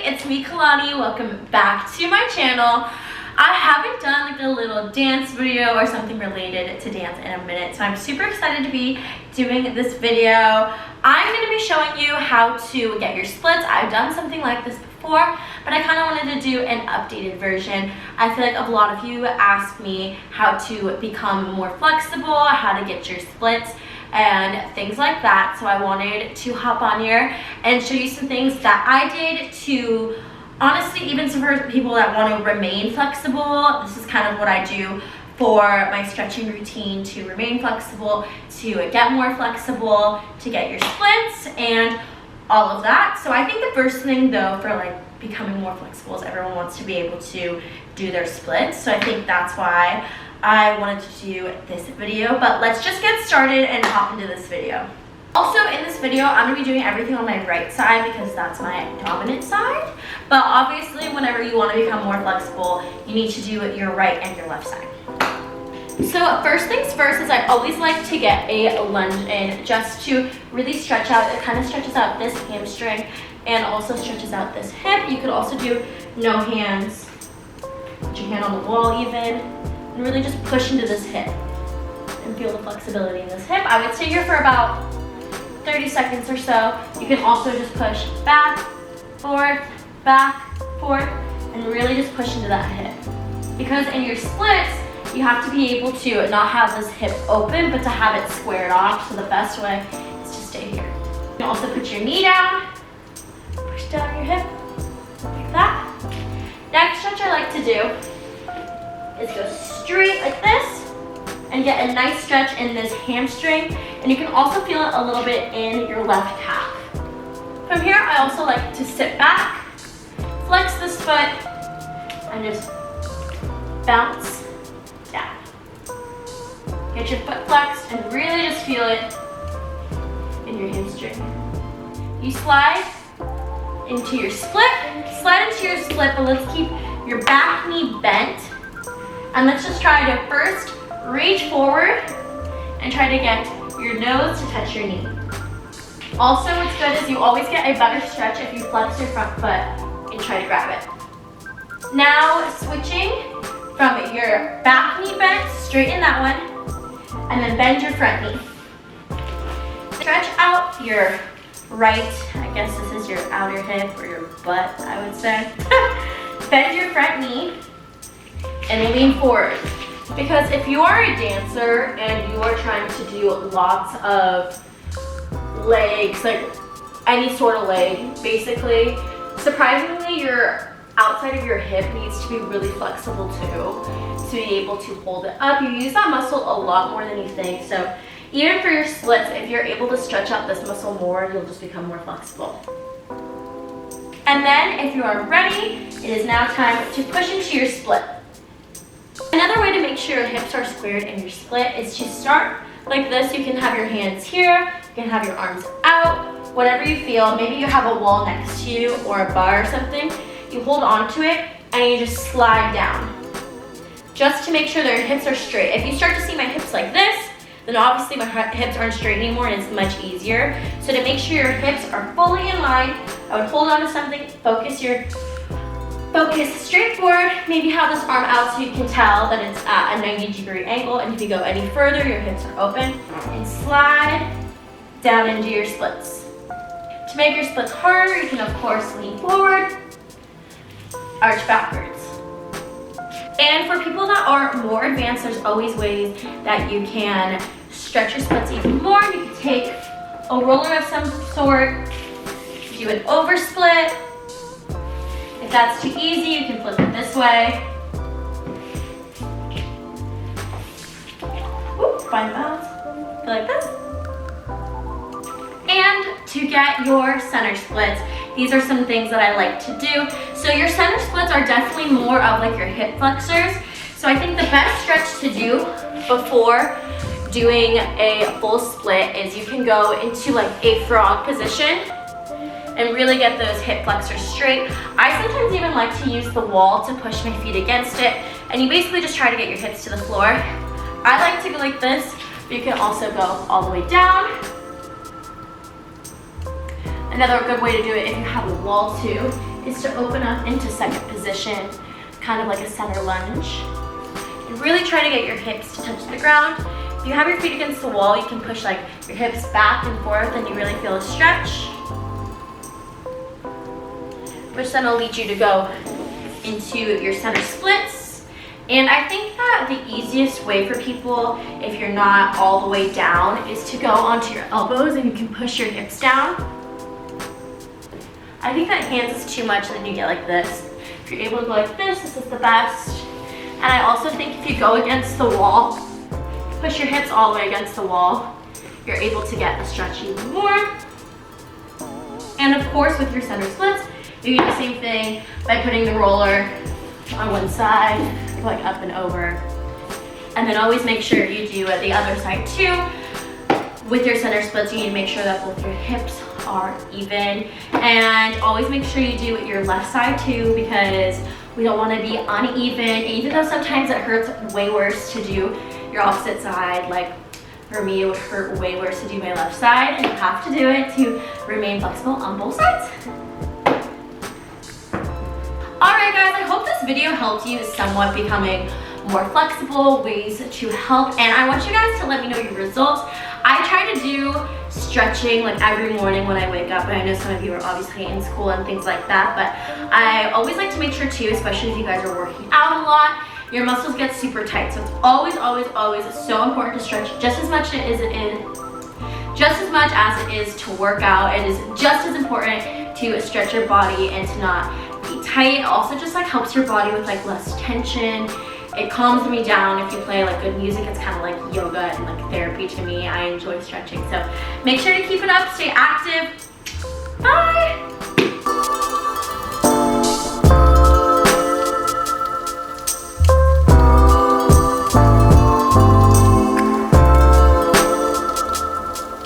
it's me, Kalani. Welcome back to my channel. I haven't done like a little dance video or something related to dance in a minute, so I'm super excited to be doing this video. I'm going to be showing you how to get your splits. I've done something like this before, but I kind of wanted to do an updated version. I feel like a lot of you asked me how to become more flexible, how to get your splits, and things like that. So I wanted to hop on here and show you some things that I did to, honestly, even for people that want to remain flexible, this is kind of what I do for my stretching routine to remain flexible, to get more flexible, to get your splits, and all of that. So I think the first thing though for like becoming more flexible is everyone wants to be able to do their splits. So I think that's why I wanted to do this video, but let's just get started and hop into this video. Also in this video, I'm going to be doing everything on my right side because that's my dominant side, but obviously whenever you want to become more flexible, you need to do your right and your left side. So first things first is I always like to get a lunge in just to really stretch out. It kind of stretches out this hamstring and also stretches out this hip. You could also do no hands, put your hand on the wall even, and really just push into this hip and feel the flexibility in this hip. I would stay here for about 30 seconds or so. You can also just push back, forth, and really just push into that hip. Because in your splits, you have to be able to not have this hip open, but to have it squared off. So the best way is to stay here. You can also put your knee down, push down your hip, like that. Next stretch I like to do is go straight like this and get a nice stretch in this hamstring, and you can also feel it a little bit in your left calf. From here, I also like to sit back, flex this foot, and just bounce down. Get your foot flexed and really just feel it in your hamstring. You slide into your split, but let's keep your back knee bent. And let's just try to first reach forward and try to get your nose to touch your knee. Also, what's good is you always get a better stretch if you flex your front foot and try to grab it. Now, switching from your back knee bent, straighten that one, and then bend your front knee. Stretch out your right, I guess this is your outer hip or your butt, I would say. Bend your front knee and lean forward. Because if you are a dancer and you are trying to do lots of legs, like any sort of leg, basically, surprisingly your outside of your hip needs to be really flexible too, to be able to hold it up. You use that muscle a lot more than you think. So even for your splits, if you're able to stretch out this muscle more, you'll just become more flexible. And then if you are ready, it is now time to push into your split. Another way to make sure your hips are squared in your split is to start like this. You can have your hands here, you can have your arms out, whatever you feel. Maybe you have a wall next to you or a bar or something. You hold on to it and you just slide down, just to make sure that your hips are straight. If you start to see my hips like this, then obviously my hips aren't straight anymore and it's much easier. So to make sure your hips are fully in line, I would hold on to something, focus straight forward, maybe have this arm out so you can tell that it's at a 90-degree angle, and if you go any further, your hips are open, and slide down into your splits. To make your splits harder, you can of course lean forward, arch backwards. And for people that are more advanced, there's always ways that you can stretch your splits even more. You can take a roller of some sort, do an over split. If that's too easy, you can flip it this way. Ooh, find balance. Go like this. And to get your center splits, these are some things that I like to do. So your center splits are definitely more of like your hip flexors. So I think the best stretch to do before doing a full split is you can go into like a frog position and really get those hip flexors straight. I sometimes even like to use the wall to push my feet against it, and you basically just try to get your hips to the floor. I like to go like this, but you can also go all the way down. Another good way to do it if you have a wall too is to open up into second position, kind of like a center lunge. And really try to get your hips to touch the ground. If you have your feet against the wall, you can push like your hips back and forth and you really feel a stretch, which then will lead you to go into your center splits. And I think that the easiest way for people, if you're not all the way down, is to go onto your elbows and you can push your hips down. I think that hands is too much and then you get like this. If you're able to go like this is the best. And I also think if you go against the wall, push your hips all the way against the wall, you're able to get a stretch even more. And of course with your center splits, you do the same thing by putting the roller on one side, like up and over. And then always make sure you do it the other side too. With your center splits, you need to make sure that both your hips are even. And always make sure you do it your left side too, because we don't want to be uneven. Even though sometimes it hurts way worse to do your opposite side, like for me it would hurt way worse to do my left side, and you have to do it to remain flexible on both sides. Alright guys, I hope this video helped you somewhat becoming more flexible, ways to help, and I want you guys to let me know your results. I try to do stretching like every morning when I wake up, and I know some of you are obviously in school and things like that, but I always like to make sure too, especially if you guys are working out a lot, your muscles get super tight. So it's always, always, always so important to stretch just as much as it is to work out. It is just as important to stretch your body and to not be tight. It also just like helps your body with like less tension. It calms me down. If you play like good music, it's kind of like yoga and like therapy to me. I enjoy stretching. So make sure to keep it up, stay active. Bye.